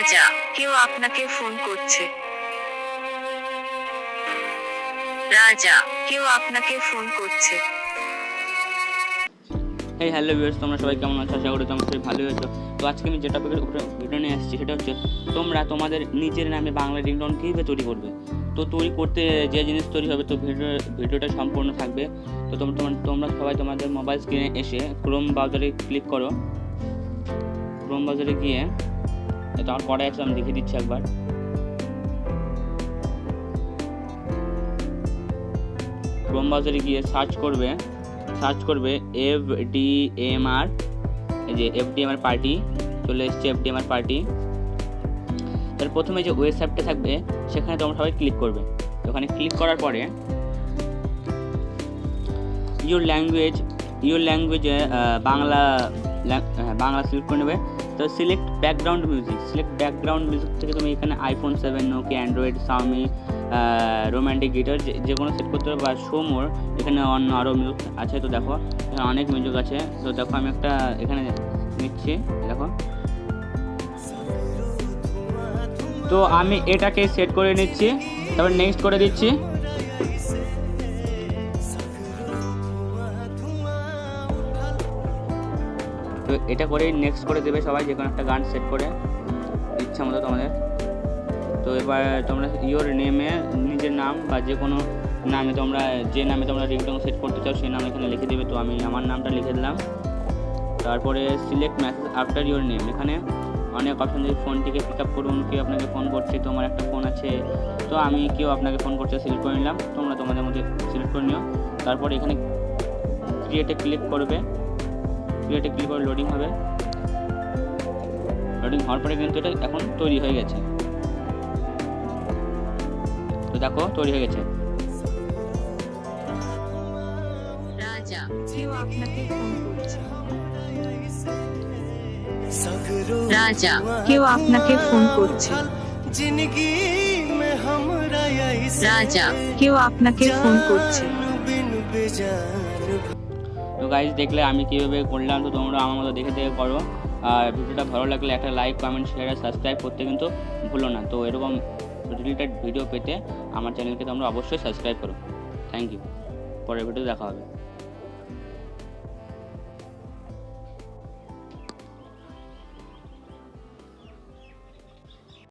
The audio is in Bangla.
রাজা, কেউ আপনাকে ফোন করছে। রাজা, কেউ আপনাকে ফোন করছে। হেই হ্যালো ভিউয়ার্স, তোমরা সবাই কেমন আছো? আশা করি তোমরা সবাই ভালোই আছো। তো আজকে আমি যে টপিকের উপরে ভিডিও নিয়ে আসছি সেটা হচ্ছে তোমরা তোমাদের নিজের নামে বাংলা রিংটোন কীভাবে তৈরি করবে। তো তৈরি করতে যে জিনিস তৈরি হবে তো ভিডিওটা সম্পূর্ণ থাকবে। তো তোমরা সবাই তোমাদের মোবাইল স্ক্রিনে এসে ক্রোম ব্রাউজারে ক্লিক করো। ক্রোম ব্রাউজারে গিয়ে এটা আমার পরে আছে, আমি দেখিয়ে দিচ্ছি একবার। ক্রোম ব্রাউজারে গিয়ে সার্চ করবে FDMR, এই যে FDMR পার্টি চলে এসছে। FDMR পার্টি তার প্রথমে যে ওয়েবসাইটটা থাকবে সেখানে তোমরা সবাই ক্লিক করবে। ওখানে ক্লিক করার পরে ইউর ল্যাঙ্গুয়েজে বাংলা সিলেক্ট করে নেবে। তো সিলেক্ট ব্যাকগ্রাউন্ড মিউজিক থেকে তুমি এখানে iPhone 7, Nokia, Android, Xiaomi, romantic guitar যে কোনো সেট করতে হবে, বা শো মোর এখানে অন্য আরও মিউজিক আছে। তো দেখো এখানে অনেক মিউজিক আছে। তো দেখো আমি একটা এখানে নিচ্ছি, দেখো। তো আমি এটাকে সেট করে নিচ্ছি, তারপর নেক্সট করে দিচ্ছি। তো এটা করে নেক্সট করে দেবে সবাই, যে কোনো একটা গান সেট করে ইচ্ছা মতো তোমাদের। তো এবার তোমরা ইওর নেমে নিজের নাম বা যে কোনো নামে যে নামে তোমরা রিংটোন সেট করতে চাও সেই নাম এখানে লিখে দেবে। তো আমি আমার নামটা লিখে দিলাম। তারপরে select message after your name, এখানে অনেক অপশন দিয়ে ফোনটিকে পিক আপ করুন, কেউ আপনাকে ফোন করছে, তোমার একটা ফোন আছে। তো আমি কেউ আপনাকে ফোন করছে সিলেক্ট করে নিলাম, তোমরা তোমাদের মধ্যে সিলেক্ট করে নিও। তারপর এখানে ক্রিয়েটে ক্লিক করবে, ক্রিয়েটে ক্লিক করে লোডিং হবে। লোডিং হওয়ার পরে কিন্তু এটা এখন তৈরি হয়ে গেছে। তো দেখো তৈরি হয়ে গেছে। রাজা, কেউ আপনাকে ফোন করছে। রাজা, কেউ আপনাকে ফোন করছে। রাজা, কেউ আপনাকে ফোন করছে। তো গাইজ দেখলে আমি কীভাবে করলাম, তো তোমরা আমার মতো দেখে করো। আর ভিডিওটা ভালো লাগলে একটা লাইক, কমেন্ট, শেয়ার আর সাবস্ক্রাইব করতে কিন্তু ভুলো না। তো এরকম রিলেটেড ভিডিও পেতে আমার চ্যানেলকে তোমরা অবশ্যই সাবস্ক্রাইব করো। Thank you. পরের ভিডিও দেখা হবে।